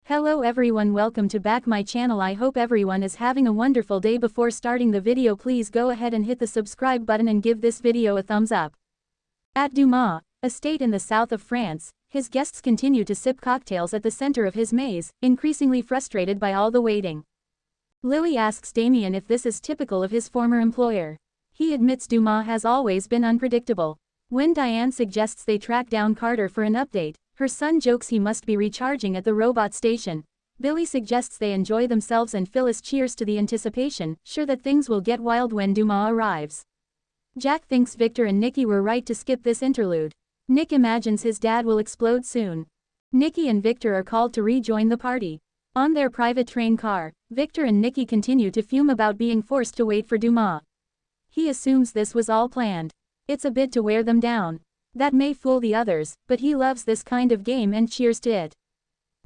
Hello everyone, welcome to back my channel. I hope everyone is having a wonderful day. Before starting the video, please go ahead and hit the subscribe button and give this video a thumbs up. At Dumas, a state in the south of France, his guests continue to sip cocktails at the center of his maze, increasingly frustrated by all the waiting. Lily asks Damien if this is typical of his former employer. He admits Dumas has always been unpredictable. When Diane suggests they track down Carter for an update, her son jokes he must be recharging at the robot station. Billy suggests they enjoy themselves and Phyllis cheers to the anticipation, sure that things will get wild when Dumas arrives. Jack thinks Victor and Nikki were right to skip this interlude. Nick imagines his dad will explode soon. Nikki and Victor are called to rejoin the party. On their private train car, Victor and Nikki continue to fume about being forced to wait for Dumas. He assumes this was all planned. It's a bit to wear them down. That may fool the others, but he loves this kind of game and cheers to it.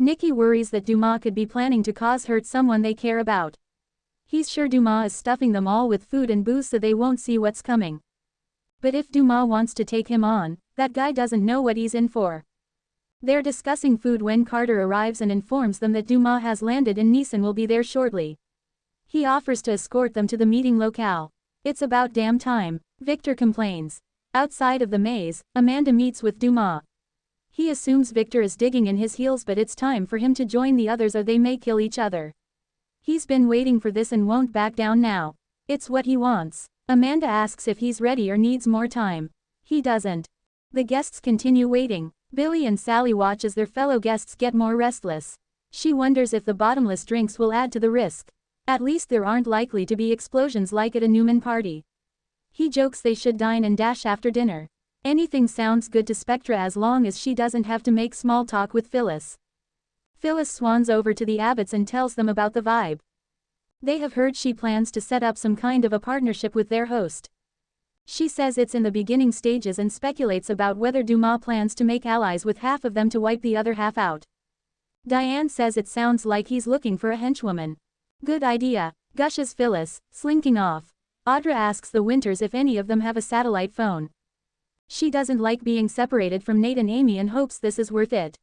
Nikki worries that Dumas could be planning to cause hurt someone they care about. He's sure Dumas is stuffing them all with food and booze so they won't see what's coming. But if Dumas wants to take him on, that guy doesn't know what he's in for. They're discussing food when Carter arrives and informs them that Dumas has landed in Nice and will be there shortly. He offers to escort them to the meeting locale. It's about damn time, Victor complains. Outside of the maze, Amanda meets with Dumas. He assumes Victor is digging in his heels, but it's time for him to join the others or they may kill each other. He's been waiting for this and won't back down now. It's what he wants. Amanda asks if he's ready or needs more time. He doesn't. The guests continue waiting. Billy and Sally watch as their fellow guests get more restless. She wonders if the bottomless drinks will add to the risk. At least there aren't likely to be explosions like at a Newman party. He jokes they should dine and dash after dinner. Anything sounds good to Spectra as long as she doesn't have to make small talk with Phyllis. Phyllis swans over to the Abbotts and tells them about the vibe. They have heard she plans to set up some kind of a partnership with their host. She says it's in the beginning stages and speculates about whether Dumas plans to make allies with half of them to wipe the other half out. Diane says it sounds like he's looking for a henchwoman. Good idea, gushes Phyllis, slinking off. Audra asks the Winters if any of them have a satellite phone. She doesn't like being separated from Nate and Amy and hopes this is worth it.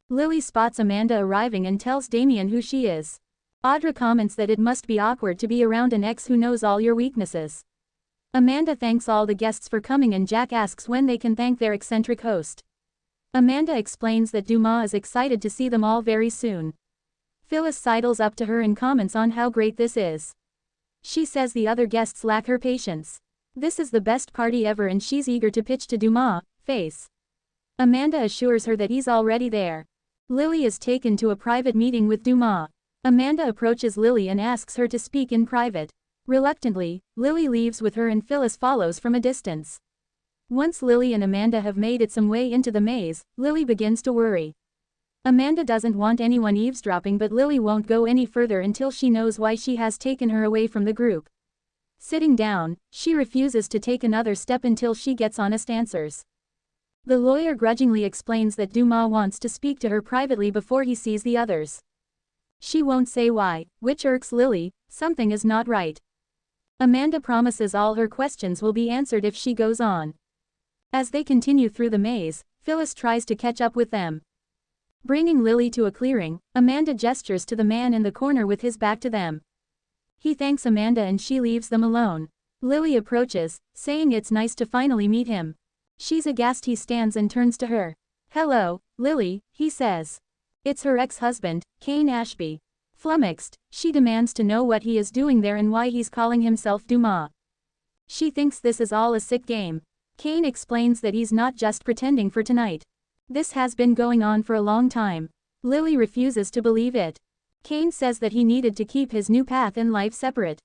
Lily spots Amanda arriving and tells Damien who she is. Audra comments that it must be awkward to be around an ex who knows all your weaknesses. Amanda thanks all the guests for coming and Jack asks when they can thank their eccentric host. Amanda explains that Dumas is excited to see them all very soon. Phyllis sidles up to her and comments on how great this is. She says the other guests lack her patience. This is the best party ever and she's eager to pitch to Dumas, face. Amanda assures her that he's already there. Lily is taken to a private meeting with Dumas. Amanda approaches Lily and asks her to speak in private. Reluctantly, Lily leaves with her and Phyllis follows from a distance. Once Lily and Amanda have made it some way into the maze, Lily begins to worry. Amanda doesn't want anyone eavesdropping, but Lily won't go any further until she knows why she has taken her away from the group. Sitting down, she refuses to take another step until she gets honest answers. The lawyer grudgingly explains that Dumas wants to speak to her privately before he sees the others. She won't say why, which irks Lily. Something is not right. Amanda promises all her questions will be answered if she goes on. As they continue through the maze, Phyllis tries to catch up with them. Bringing Lily to a clearing, Amanda gestures to the man in the corner with his back to them. He thanks Amanda and she leaves them alone. Lily approaches, saying it's nice to finally meet him. She's aghast. He stands and turns to her. "Hello, Lily," he says. It's her ex-husband, Kane Ashby. Flummoxed, she demands to know what he is doing there and why he's calling himself Dumas. She thinks this is all a sick game. Kane explains that he's not just pretending for tonight. This has been going on for a long time. Lily refuses to believe it. Kane says that he needed to keep his new path in life separate.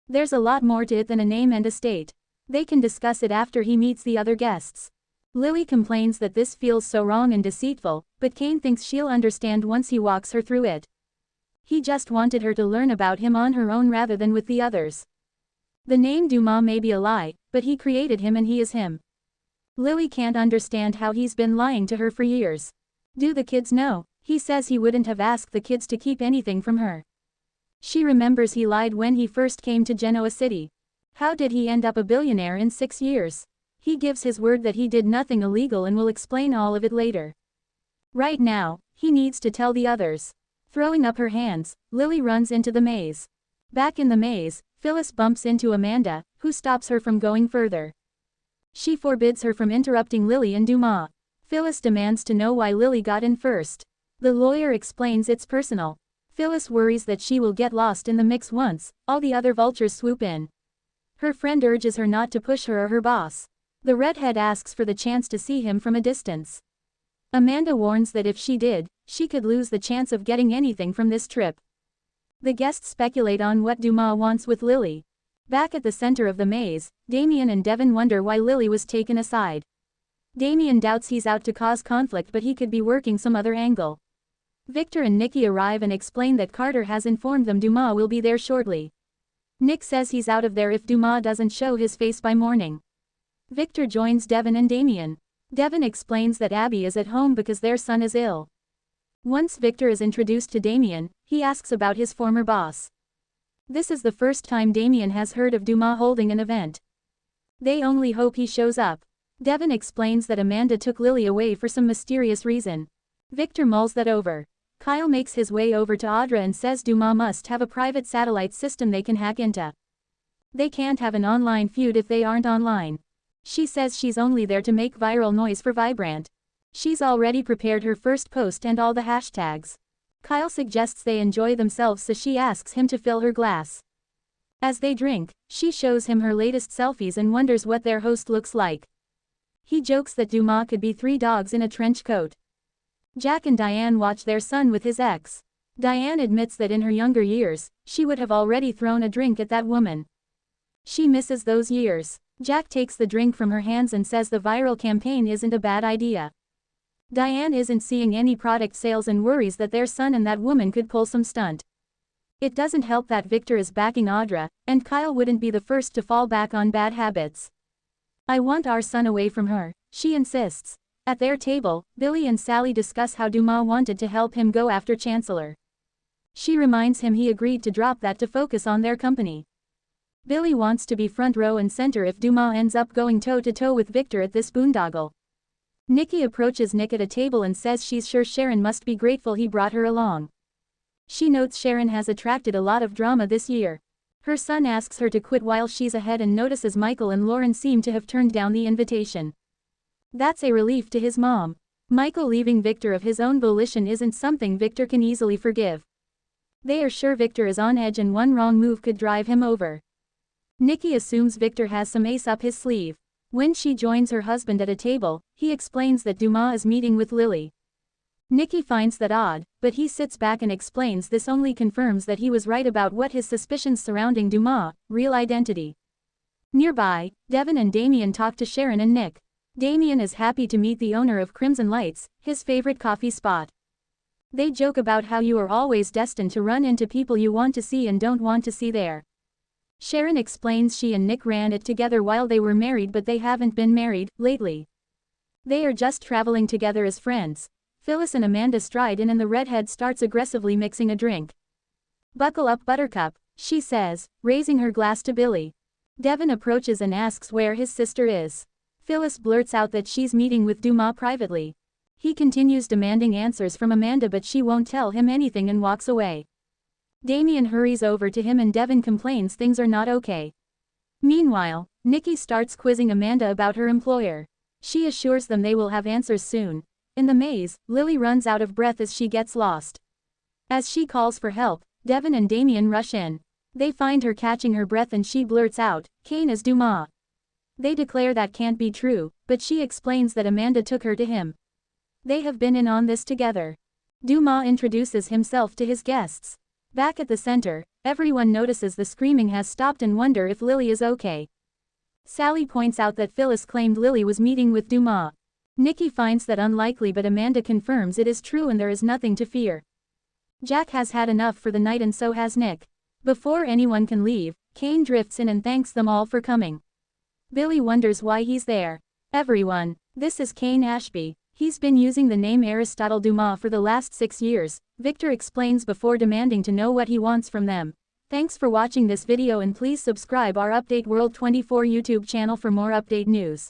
There's a lot more to it than a name and estate. They can discuss it after he meets the other guests. Lily complains that this feels so wrong and deceitful, but Kane thinks she'll understand once he walks her through it. He just wanted her to learn about him on her own rather than with the others. The name Dumas may be a lie, but he created him and he is him. Lily can't understand how he's been lying to her for years. Do the kids know? He says he wouldn't have asked the kids to keep anything from her. She remembers he lied when he first came to Genoa City. How did he end up a billionaire in 6 years? He gives his word that he did nothing illegal and will explain all of it later. Right now, He needs to tell the others. Throwing up her hands, Lily runs into the maze. Back in the maze, Phyllis bumps into Amanda, who stops her from going further. She forbids her from interrupting Lily and Dumas. Phyllis demands to know why Lily got in first. The lawyer explains it's personal. Phyllis worries that she will get lost in the mix once all the other vultures swoop in. Her friend urges her not to push her or her boss. The redhead asks for the chance to see him from a distance. Amanda warns that if she did, she could lose the chance of getting anything from this trip. The guests speculate on what Dumas wants with Lily. Back at the center of the maze, Damien and Devin wonder why Lily was taken aside. Damien doubts he's out to cause conflict, but he could be working some other angle. Victor and Nikki arrive and explain that Carter has informed them Dumas will be there shortly. Nick says he's out of there if Dumas doesn't show his face by morning. Victor joins Devin and Damien. Devin explains that Abby is at home because their son is ill. Once Victor is introduced to Damien, he asks about his former boss. This is the first time Damien has heard of Dumas holding an event. They only hope he shows up. Devin explains that Amanda took Lily away for some mysterious reason. Victor mulls that over. Kyle makes his way over to Audra and says Dumas must have a private satellite system they can hack into. They can't have an online feud if they aren't online. She says she's only there to make viral noise for Vibrant. She's already prepared her first post and all the hashtags. Kyle suggests they enjoy themselves, so she asks him to fill her glass. As they drink, she shows him her latest selfies and wonders what their host looks like. He jokes that Dumas could be 3 dogs in a trench coat. Jack and Diane watch their son with his ex. Diane admits that in her younger years, she would have already thrown a drink at that woman. She misses those years. Jack takes the drink from her hands and says the viral campaign isn't a bad idea. Diane isn't seeing any product sales and worries that their son and that woman could pull some stunt. It doesn't help that Victor is backing Audra, and Kyle wouldn't be the first to fall back on bad habits. I want our son away from her, she insists. At their table, Billy and Sally discuss how Dumas wanted to help him go after Chancellor. She reminds him he agreed to drop that to focus on their company. Billy wants to be front row and center if Dumas ends up going toe-to-toe with Victor at this boondoggle. Nikki approaches Nick at a table and says she's sure Sharon must be grateful he brought her along. She notes Sharon has attracted a lot of drama this year. Her son asks her to quit while she's ahead and notices Michael and Lauren seem to have turned down the invitation. That's a relief to his mom. Michael leaving Victor of his own volition isn't something Victor can easily forgive. They are sure Victor is on edge and one wrong move could drive him over. Nikki assumes Victor has some ace up his sleeve. When she joins her husband at a table, he explains that Dumas is meeting with Lily. Nikki finds that odd, but he sits back and explains this only confirms that he was right about what his suspicions surrounding Dumas' real identity. Nearby, Devin and Damien talk to Sharon and Nick. Damien is happy to meet the owner of Crimson Lights, his favorite coffee spot. They joke about how you are always destined to run into people you want to see and don't want to see there. Sharon explains she and Nick ran it together while they were married, but they haven't been married lately. They are just traveling together as friends. Phyllis and Amanda stride in and the redhead starts aggressively mixing a drink. Buckle up, Buttercup, she says, raising her glass to Billy. Devin approaches and asks where his sister is. Phyllis blurts out that she's meeting with Dumas privately. He continues demanding answers from Amanda, but she won't tell him anything and walks away. Damien hurries over to him and Devin complains things are not okay. Meanwhile, Nikki starts quizzing Amanda about her employer. She assures them they will have answers soon. In the maze, Lily runs out of breath as she gets lost. As she calls for help, Devin and Damien rush in. They find her catching her breath and she blurts out, "Kane is Dumas." They declare that can't be true, but she explains that Amanda took her to him. They have been in on this together. Dumas introduces himself to his guests. Back at the center, everyone notices the screaming has stopped and wonder if Lily is okay. Sally points out that Phyllis claimed Lily was meeting with Dumas. Nikki finds that unlikely, but Amanda confirms it is true and there is nothing to fear. Jack has had enough for the night and so has Nick. Before anyone can leave, Kane drifts in and thanks them all for coming. Billy wonders why he's there. Everyone, this is Kane Ashby. He's been using the name Aristotle Dumas for the last 6 years, Victor explains before demanding to know what he wants from them. Thanks for watching this video and please subscribe our Update World 24 YouTube channel for more update news.